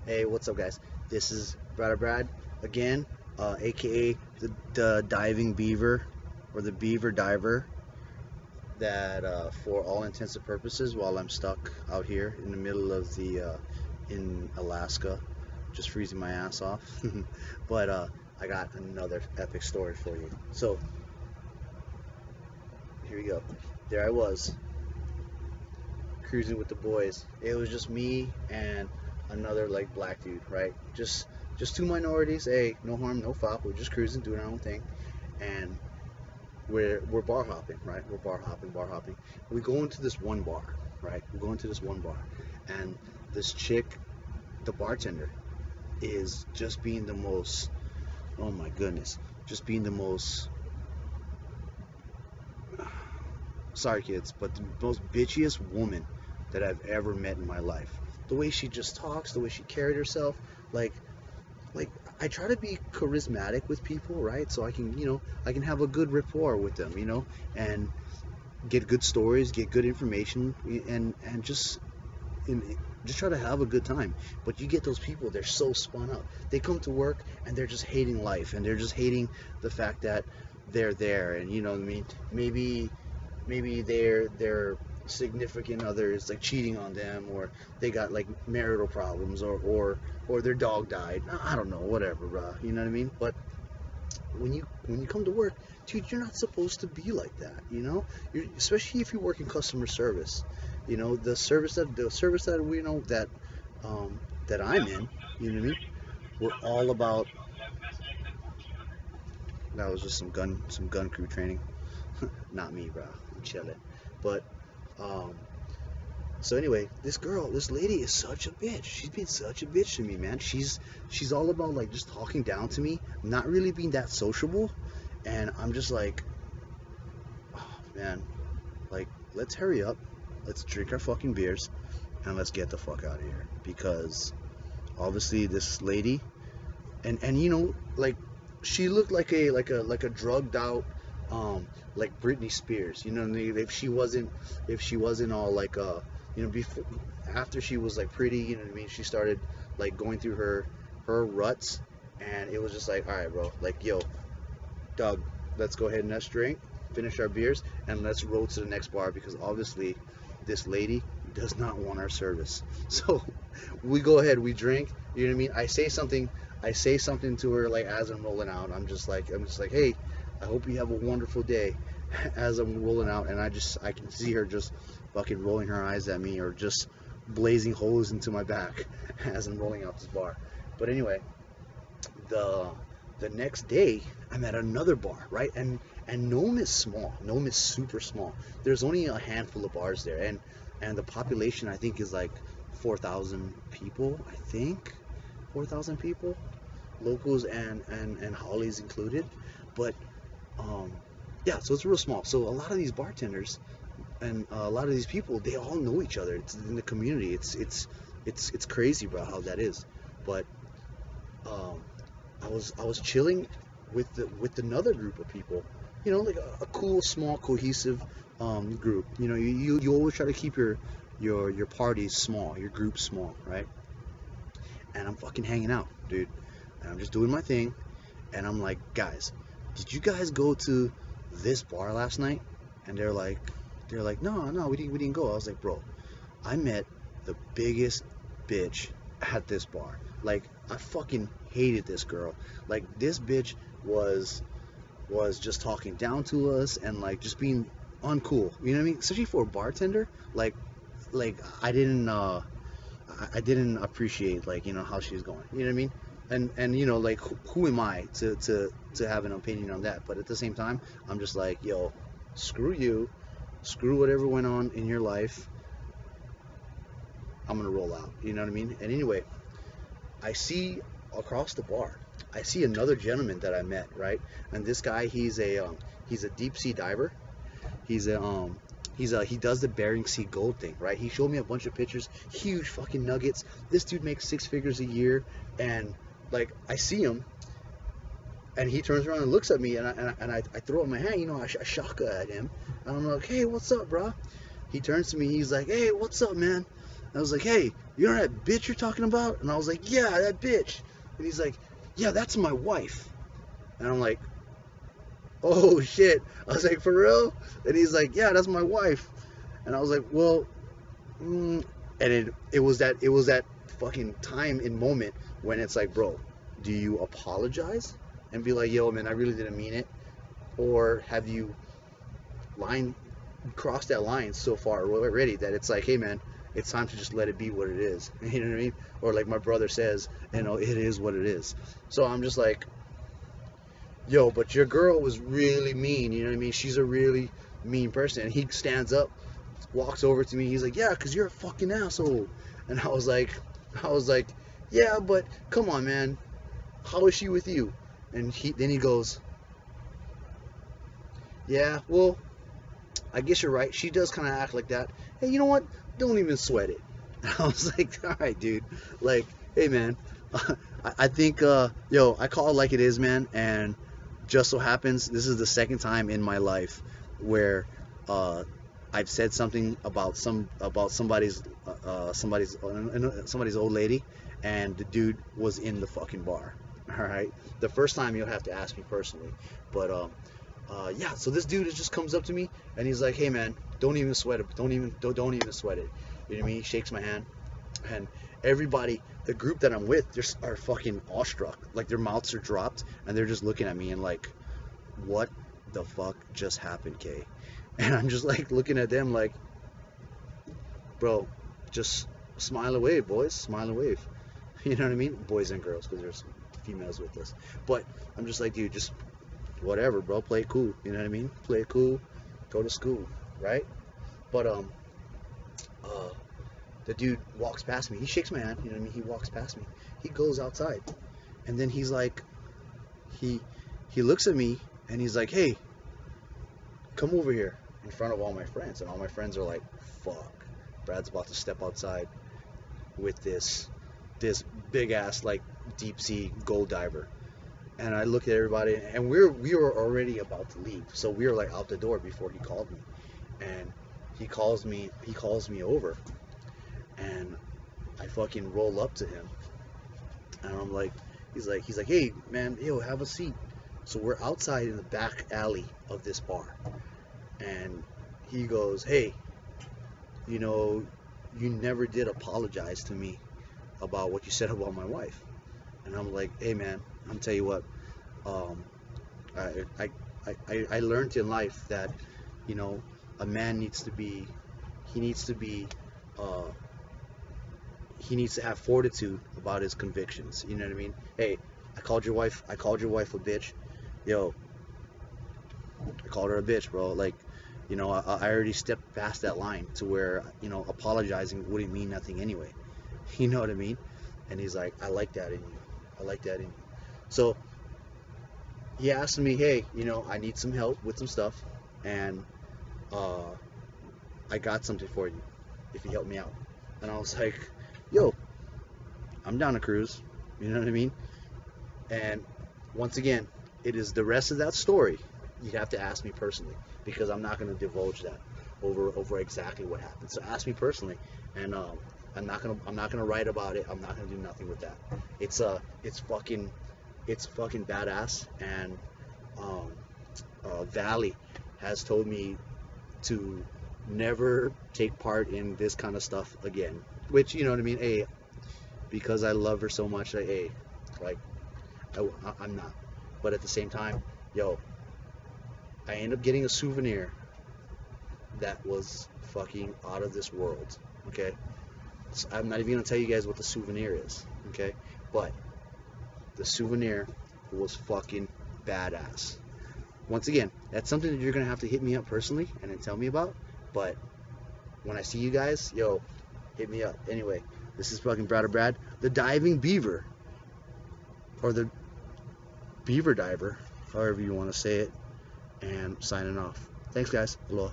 Hey, what's up, guys? This is Brad again, aka the diving beaver or the beaver diver. That, for all intents and purposes, while I'm stuck out here in the middle of in Alaska, just freezing my ass off. But I got another epic story for you. So here we go. There I was, cruising with the boys. It was just me and another like black dude, right? Just two minorities. Hey, no harm, no foul. We're just cruising, doing our own thing, and we're bar hopping, right? We're bar hopping. We go into this one bar, right? We go into this one bar, and this chick, the bartender, is just being the most. Oh my goodness, just being the most. Sorry, kids, but the most bitchiest woman that I've ever met in my life. The way she just talks, the way she carried herself, like like I try to be charismatic with people, right? So I can have a good rapport with them, and get good stories, get good information, and and just try to have a good time. But you get those people, they're so spun up. They come to work and they're just hating life, and they're just hating the fact that they're there, and you know what I mean? Maybe their significant other is like cheating on them, or they got like marital problems, or their dog died. I don't know, whatever, you know what I mean? But when you come to work, dude, you're not supposed to be like that, especially if you work in customer service. The service that we know that I'm in, you know what I mean? We're all about. That was just some gun crew training. Not me, bro. I'm chilling. But um, so anyway, this lady is such a bitch. She's been such a bitch to me, man. She's all about like just talking down to me, not really being that sociable, and I'm just like, oh, man, like let's hurry up, let's drink our fucking beers, and let's get the fuck out of here because obviously this lady, and like she looked like a drugged out, like Britney Spears, you know what I mean? If she wasn't all like before, after she was like pretty, you know what I mean, she started like going through her ruts, and it was just like, all right, bro, like, yo, Doug, let's go ahead and let's drink, finish our beers, and let's roll to the next bar because obviously this lady does not want our service. So we go ahead, we drink. You know what I mean? I say something to her like as I'm rolling out. I'm just like, hey, I hope you have a wonderful day. As I'm rolling out, and I can see her just fucking rolling her eyes at me or just blazing holes into my back as I'm rolling out this bar. But anyway, the the next day I'm at another bar, right? And Nome is small. Nome is super small. There's only a handful of bars there, and the population I think is like 4,000 people. I think 4,000 people, locals and Hollies included. But um, yeah, so it's real small. So a lot of these bartenders and a lot of these people, they all know each other. It's in the community. It's crazy, bro, how that is. But um, I was chilling with another group of people, like a cool, small, cohesive group. You always try to keep your parties small, your group small, right? And I'm fucking hanging out, dude. And I'm just doing my thing. And I'm like, guys, did you guys go to this bar last night? And they're like, no, we didn't go. I was like, bro, I met the biggest bitch at this bar. Like, I fucking hated this girl. Like, this bitch was was just talking down to us and like just being uncool. You know what I mean? Especially for a bartender. Like I didn't appreciate like how she's going. You know what I mean? And like who am I to have an opinion on that? But at the same time, I'm just like, yo, screw you, screw whatever went on in your life. I'm gonna roll out. You know what I mean? And anyway, I see across the bar, I see another gentleman that I met, right? And this guy, he's a deep sea diver. He's a he does the Bering Sea gold thing, right? He showed me a bunch of pictures, huge fucking nuggets. This dude makes six figures a year, and like I see him, and he turns around and looks at me, and I throw up my hand, I shaka at him, and I'm like, hey, what's up, bro? He turns to me, he's like, hey, what's up, man? I was like, hey, you know that bitch you're talking about? And I was like, yeah, that bitch. And he's like, yeah, that's my wife. And I'm like, oh shit. I was like, for real? And he's like, yeah, that's my wife. And I was like, well, and it was that fucking time and moment when it's like, bro, do you apologize and be like, yo, man, I really didn't mean it? Or have you crossed that line so far already that it's like, hey, man, it's time to just let it be what it is. You know what I mean? Or like my brother says, you know, it is what it is. So I'm just like, yo, but your girl was really mean. You know what I mean? She's a really mean person. And he stands up, walks over to me. He's like, yeah, because you're a fucking asshole. And I was like, yeah, but come on, man. How is she with you? And then he goes, yeah, well, I guess you're right. She does kind of act like that. Hey, you know what? Don't even sweat it. And I was like, all right, dude. Like, hey, man. I think, yo, I call it like it is, man. And just so happens, this is the second time in my life where I've said something about somebody's old lady, and the dude was in the fucking bar. All right. The first time you'll have to ask me personally, but yeah. So this dude just comes up to me and he's like, "Hey man, don't even sweat it. Don't even sweat it." You know what I mean? He shakes my hand, and everybody, the group that I'm with, just are fucking awestruck. Like their mouths are dropped and they're just looking at me and like, "What the fuck just happened, Kay?" And I'm just like looking at them like, "Bro, just smile and wave, boys. Smile and wave." You know what I mean? Boys and girls, because there's females with us. But I'm just like, dude, just whatever, bro. Play it cool. You know what I mean? Play it cool. Go to school, right? But the dude walks past me. He shakes my hand. You know what I mean? He walks past me. He goes outside, and then he's like, he looks at me and he's like, "Hey, come over here," in front of all my friends, and all my friends are like, "Fuck, Brad's about to step outside with this big ass like deep sea gold diver." And I look at everybody, and we were already about to leave, so we were like out the door before he called me. And he calls me over, and I fucking roll up to him, and I'm like, he's like, "Hey man, yo, have a seat." So we're outside in the back alley of this bar, and he goes, "Hey, you know, you never did apologize to me about what you said about my wife." And I'm like, "Hey man, I'm tell you what, I learned in life that, you know, a man needs to be, he needs to have fortitude about his convictions. You know what I mean? Hey, I called your wife a bitch. Yo, I called her a bitch, bro. Like, you know, I already stepped past that line to where, you know, apologizing wouldn't mean nothing anyway. You know what I mean?" And he's like, "I like that in you. I like that in you." So he asked me, "Hey, you know, I need some help with some stuff, and I got something for you if you help me out." And I was like, "Yo, I'm down to cruise." You know what I mean? And once again, it is the rest of that story. You'd have to ask me personally, because I'm not going to divulge that over exactly what happened. So ask me personally, and I'm not gonna write about it. I'm not gonna do nothing with that. It's fucking badass. And Valley has told me to never take part in this kind of stuff again. Which, you know what I mean? Hey, because I love her so much, like, hey, like, I'm not. But at the same time, yo, I end up getting a souvenir that was fucking out of this world. Okay, so I'm not even gonna tell you guys what the souvenir is. Okay, but the souvenir was fucking badass. Once again, that's something that you're gonna have to hit me up personally and then tell me about. But when I see you guys, yo, hit me up. Anyway, this is fucking Brad, the diving beaver, or the beaver diver, however you want to say it, and signing off. Thanks, guys. Aloha.